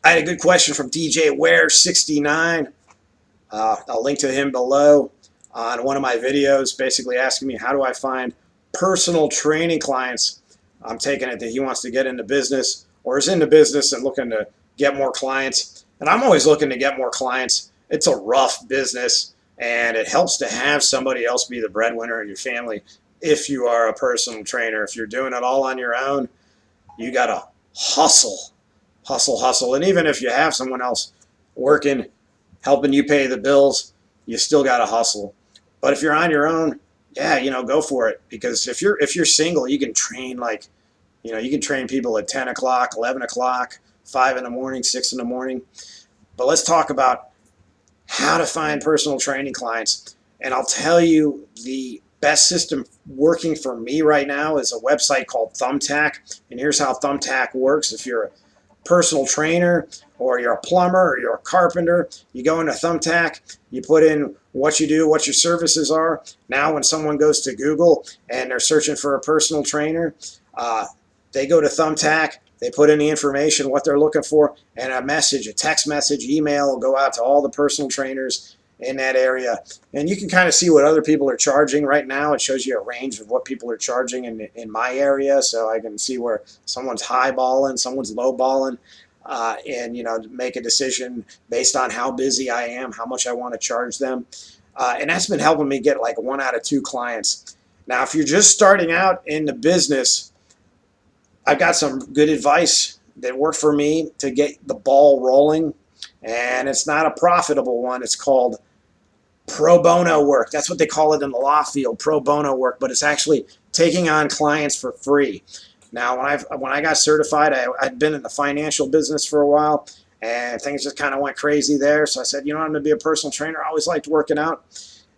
I had a good question from DJ Ware69. I'll link to him below on one of my videos, basically asking me how do I find personal training clients. I'm taking it that he wants to get into business or is into business and looking to get more clients. And I'm always looking to get more clients. It's a rough business, and it helps to have somebody else be the breadwinner in your family if you are a personal trainer. If you're doing it all on your own, you got to hustle, hustle, hustle. And even if you have someone else working, helping you pay the bills, you still got to hustle. But if you're on your own, yeah, go for it. Because if you're single, you can train you can train people at 10 o'clock, 11 o'clock, 5 in the morning, 6 in the morning. But let's talk about how to find personal training clients. And I'll tell you, the best system working for me right now is a website called Thumbtack. And here's how Thumbtack works. If you're a personal trainer or you're a plumber or you're a carpenter, you go into Thumbtack, you put in what you do, what your services are. Now when someone goes to Google and they're searching for a personal trainer, they go to Thumbtack, they put in the information, what they're looking for, and a text message, email will go out to all the personal trainers in that area. And you can kind of see what other people are charging right now. It shows you a range of what people are charging in my area, so I can see where someone's high-balling, someone's low-balling, and make a decision based on how busy I am, how much I want to charge them. And that's been helping me get like 1 out of 2 clients. Now, if you're just starting out in the business, I've got some good advice that worked for me to get the ball rolling, and it's not a profitable one. It's called pro bono work. That's what they call it in the law field, pro bono work, but it's actually taking on clients for free. Now, when I got certified, I'd been in the financial business for a while, and things just kind of went crazy there. So I said, I'm going to be a personal trainer. I always liked working out,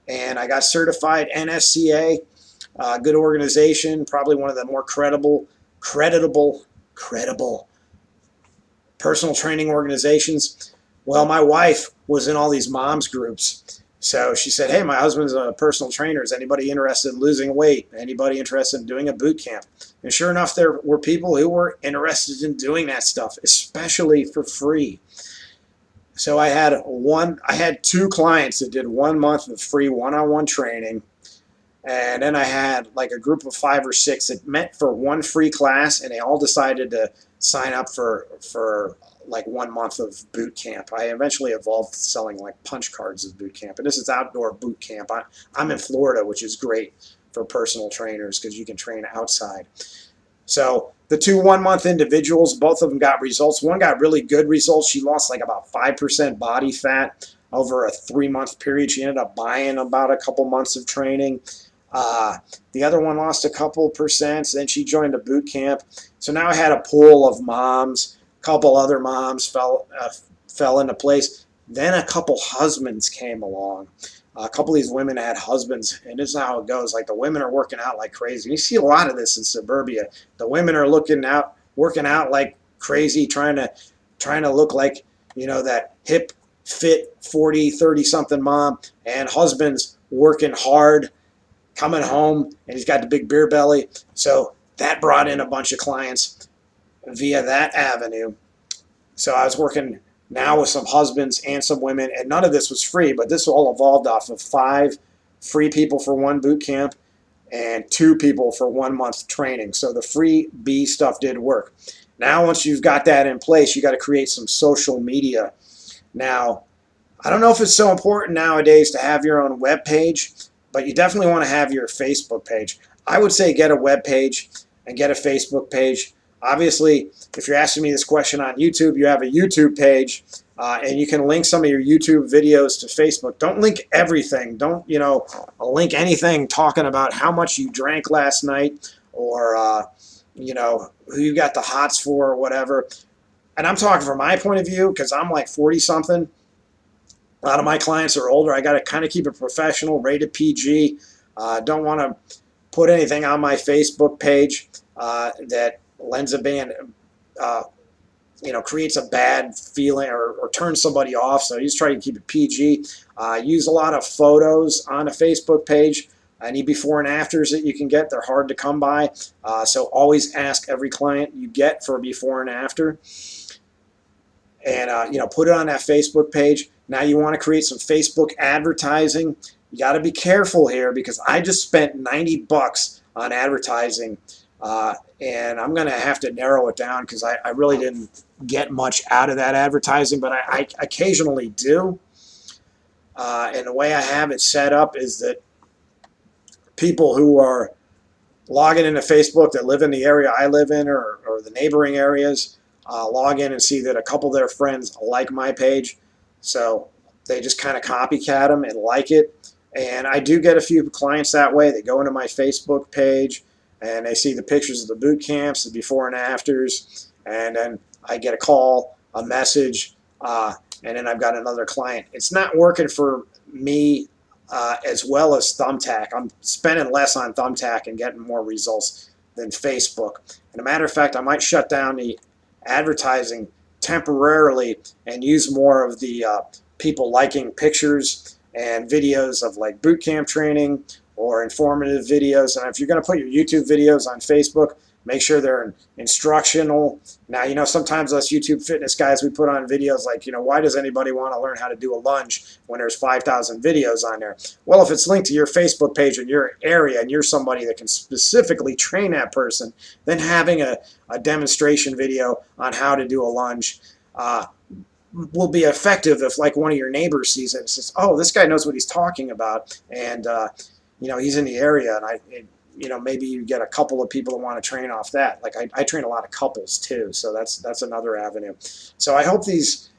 and I got certified NSCA, good organization, probably one of the more credible personal training organizations. Well, my wife was in all these moms groups. So she said, hey, my husband's a personal trainer. Is anybody interested in losing weight? Anybody interested in doing a boot camp? And sure enough, there were people who were interested in doing that stuff, especially for free. So I had 2 clients that did 1 month of free one-on-one training. And then I had like a group of 5 or 6 that met for 1 free class, and they all decided to sign up for like 1 month of boot camp. I eventually evolved to selling like punch cards as boot camp, and this is outdoor boot camp. I'm in Florida, which is great for personal trainers because you can train outside. So the 2 1-month individuals, both of them got results. One got really good results. She lost like about 5% body fat over a 3-month period. She ended up buying about a couple months of training. The other one lost a couple percent, then she joined a boot camp. So now I had a pool of moms. A couple other moms fell into place. Then a couple husbands came along. A couple of these women had husbands, and this is how it goes. Like, the women are working out like crazy. You see a lot of this in suburbia. The women are working out like crazy, trying to look like, that hip, fit 40, 30-something mom, and husbands working hard, coming home, and he's got the big beer belly. So that brought in a bunch of clients via that avenue. So I was working now with some husbands and some women, and none of this was free, but this all evolved off of 5 free people for 1 boot camp and 2 people for 1 month training. So the free B stuff did work. Now, once you've got that in place, you got to create some social media. Now, I don't know if it's so important nowadays to have your own web page, but you definitely want to have your Facebook page. I would say get a web page and get a Facebook page. Obviously, if you're asking me this question on YouTube, you have a YouTube page, and you can link some of your YouTube videos to Facebook. Don't link everything. Don't, link anything talking about how much you drank last night or, who you got the hots for or whatever. And I'm talking from my point of view because I'm like 40-something. A lot of my clients are older. I got to kind of keep it professional, rated PG. Don't want to put anything on my Facebook page that lends a band, creates a bad feeling or turns somebody off. So just try to keep it PG. Use a lot of photos on a Facebook page. Any before and afters that you can get, they're hard to come by. So always ask every client you get for a before and after. and put it on that Facebook page. Now you want to create some Facebook advertising. You got to be careful here because I just spent 90 bucks on advertising, and I'm going to have to narrow it down because I really didn't get much out of that advertising, but I occasionally do. And the way I have it set up is that people who are logging into Facebook that live in the area I live in or the neighboring areas log in and see that a couple of their friends like my page. So they just kind of copycat them and like it. And I do get a few clients that way. They go into my Facebook page and they see the pictures of the boot camps, the before and afters, and then I get a call, a message, and then I've got another client. It's not working for me as well as Thumbtack. I'm spending less on Thumbtack and getting more results than Facebook. And a matter of fact, I might shut down the advertising temporarily and use more of the people liking pictures and videos of like boot camp training or informative videos. And if you're going to put your YouTube videos on Facebook, make sure they're instructional. Now, sometimes us YouTube fitness guys, we put on videos like, why does anybody want to learn how to do a lunge when there's 5,000 videos on there? Well, if it's linked to your Facebook page in your area and you're somebody that can specifically train that person, then having a demonstration video on how to do a lunge will be effective if like one of your neighbors sees it and says, oh, this guy knows what he's talking about. And, he's in the area and maybe you get a couple of people that want to train off that. Like I train a lot of couples too, so that's another avenue. So I hope these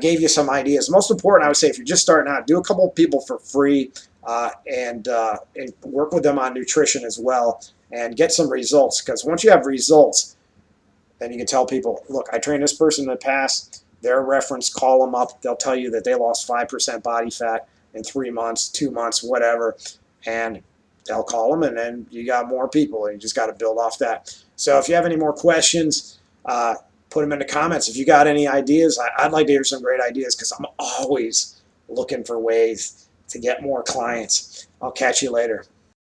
gave you some ideas. Most important, I would say, if you're just starting out, do a couple of people for free and work with them on nutrition as well and get some results. Because once you have results, then you can tell people, look, I trained this person in the past. Their reference, call them up. They'll tell you that they lost 5% body fat in 3 months, 2 months, whatever, and they'll call them, and then you got more people, and you just got to build off that. So if you have any more questions, put them in the comments. If you got any ideas, I'd like to hear some great ideas because I'm always looking for ways to get more clients. I'll catch you later.